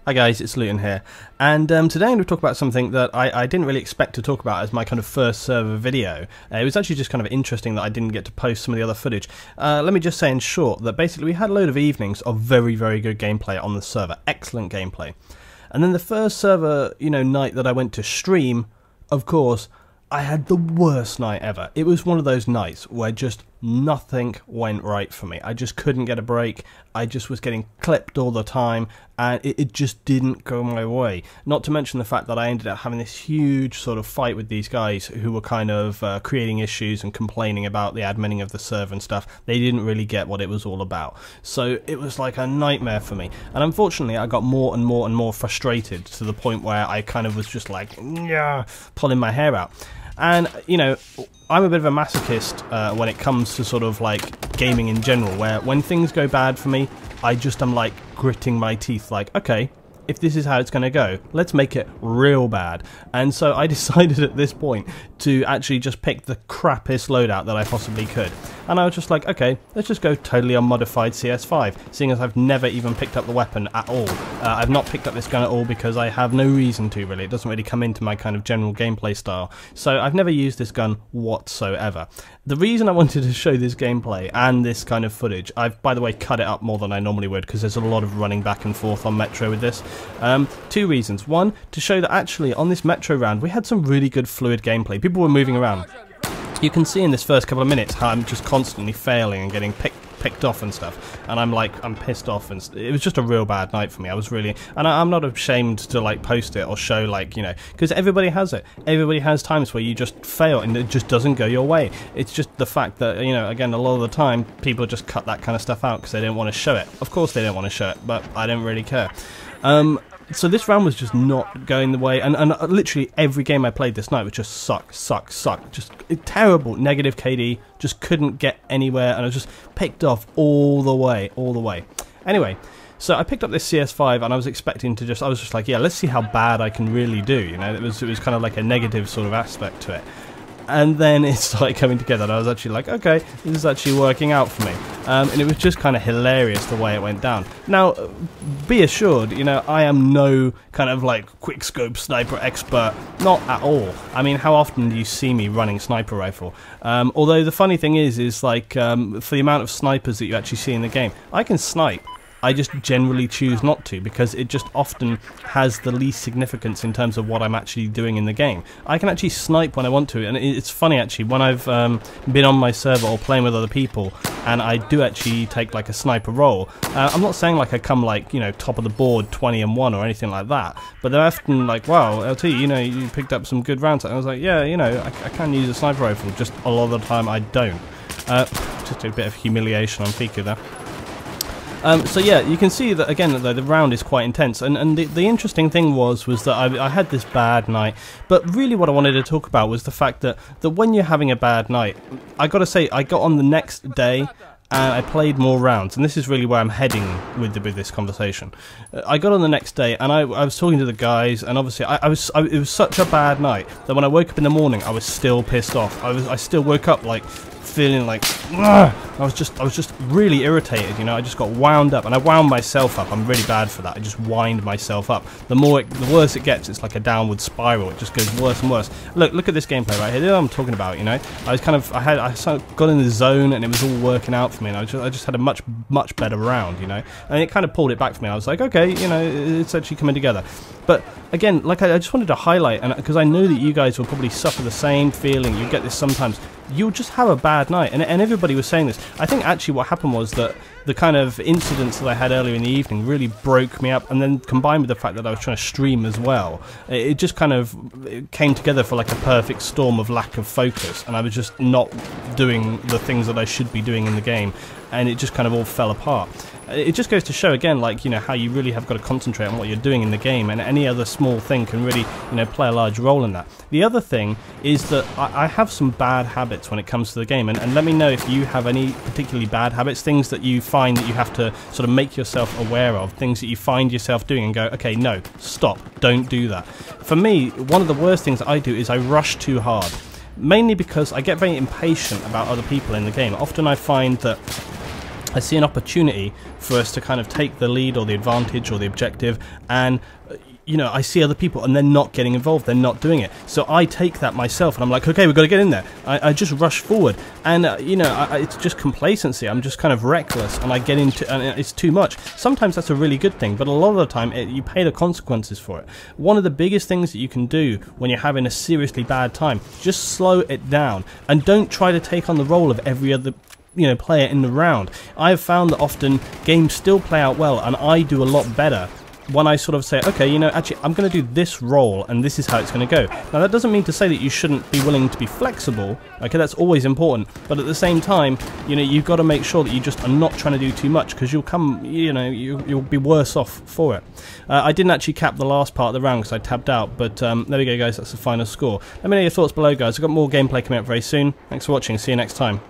Hi guys, it's Luton here, and today I'm going to talk about something that I didn't really expect to talk about as my kind of first server video. It was actually just kind of interesting that I didn't get to post some of the other footage. Let me just say in short that basically we had a load of evenings of very, very good gameplay on the server, excellent gameplay. And then the first server, night that I went to stream, of course, I had the worst night ever. It was one of those nights where just nothing went right for me. I just couldn't get a break. I just was getting clipped all the time, and it just didn't go my way. Not to mention the fact that I ended up having this huge sort of fight with these guys who were kind of creating issues and complaining about the adminning of the server and stuff. They didn't really get what it was all about. So it was like a nightmare for me. And unfortunately, I got more and more and more frustrated to the point where I kind of was just like, yeah, pulling my hair out. And, I'm a bit of a masochist when it comes to sort of like gaming in general, where when things go bad for me, I'm like gritting my teeth like, okay, if this is how it's going to go, let's make it real bad. And so I decided at this point to actually just pick the crappiest loadout that I possibly could. And I was just like, okay, let's just go totally unmodified CS5, seeing as I've never even picked up the weapon at all. I've not picked up this gun at all because I have no reason to, really. It doesn't really come into my kind of general gameplay style. So I've never used this gun whatsoever. The reason I wanted to show this gameplay and this kind of footage, I've, by the way, cut it up more than I normally would because there's a lot of running back and forth on Metro with this. Two reasons. One, to show that actually on this Metro round we had some really good fluid gameplay. People were moving around. You can see in this first couple of minutes how I'm just constantly failing and getting picked off and stuff, and I'm pissed off, and it was just a real bad night for me. I was really, and I'm not ashamed to like post it or show because everybody has it. Everybody has times where you just fail and it just doesn't go your way. It's just the fact that again, a lot of the time people just cut that kind of stuff out because they don't want to show it. Of course they don't want to show it, but I don't really care. So this round was just not going the way, and literally every game I played this night was just suck, just terrible, negative KD, just couldn't get anywhere, and I was just picked off all the way. Anyway, so I picked up this CS5, and I was expecting to I was just like, yeah, let's see how bad I can really do, it was kind of like a negative sort of aspect to it. And then it started coming together, and I was actually like, okay, this is actually working out for me. And it was just kind of hilarious the way it went down. Now, be assured, I am no kind of like quickscope sniper expert, not at all. I mean, how often do you see me running sniper rifle? Although the funny thing is like, for the amount of snipers that you actually see in the game, I can snipe. I just generally choose not to because it just often has the least significance in terms of what I'm actually doing in the game. I can actually snipe when I want to, and it's funny actually, when I've been on my server or playing with other people and I do actually take like a sniper role, I'm not saying like I come like, top of the board 20-1 or anything like that, but they're often like, wow, LT, you picked up some good rounds. And I was like, yeah, I can use a sniper rifle, just a lot of the time I don't. Just a bit of humiliation on Fiku there. So yeah, you can see that again though the round is quite intense, and the interesting thing was that I had this bad night, but really what I wanted to talk about was the fact that when you're having a bad night, I gotta say, I got on the next day and I played more rounds, and this is really where I'm heading with this conversation. I got on the next day and I was talking to the guys, and obviously it was such a bad night that when I woke up in the morning I was still pissed off. I still woke up like feeling like, ugh! I was just really irritated, I just got wound up, and I wound myself up. I'm really bad for that. I just wind myself up. The worse it gets, it's like a downward spiral. It just goes worse and worse. Look at this gameplay right here. This is what I'm talking about, I sort of got in the zone and it was all working out for me, and I just had a much better round, and it kind of pulled it back for me. I was like, okay, it's actually coming together. But again, like I just wanted to highlight, and because I know that you guys will probably suffer the same feeling. You get this sometimes. You'll just have a bad night, and everybody was saying this. I think actually what happened was that the kind of incidents that I had earlier in the evening really broke me up, and then combined with the fact that I was trying to stream as well, it just kind of came together for like a perfect storm of lack of focus, and I was just not doing the things that I should be doing in the game, and it just kind of all fell apart. It just goes to show again, like, how you really have got to concentrate on what you're doing in the game, and any other small thing can really, play a large role in that. The other thing is that I have some bad habits when it comes to the game, and let me know if you have any particularly bad habits, things that you find that you have to sort of make yourself aware of, things that you find yourself doing and go, okay, no, stop, don't do that. For me, one of the worst things that I do is I rush too hard, mainly because I get very impatient about other people in the game. Often I find that I see an opportunity for us to kind of take the lead or the advantage or the objective, and you know, I see other people and they're not getting involved, they're not doing it. So I take that myself and I'm like, okay, we've got to get in there. I just rush forward, and you know, it's just complacency. I'm just kind of reckless, and I get into, and it's too much. Sometimes that's a really good thing, but a lot of the time you pay the consequences for it. One of the biggest things that you can do when you're having a seriously bad time, just slow it down and don't try to take on the role of every other player in the round. I've found that often games still play out well, and I do a lot better when I sort of say, okay, you know, actually I'm going to do this role and this is how it's going to go. Now that doesn't mean to say that you shouldn't be willing to be flexible, okay, that's always important, but at the same time, you know, you've got to make sure that you just are not trying to do too much, because you'll come, you know, you'll be worse off for it. I didn't actually cap the last part of the round because I tabbed out, but there we go guys, that's the final score. Let me know your thoughts below guys. I've got more gameplay coming up very soon. Thanks for watching, see you next time.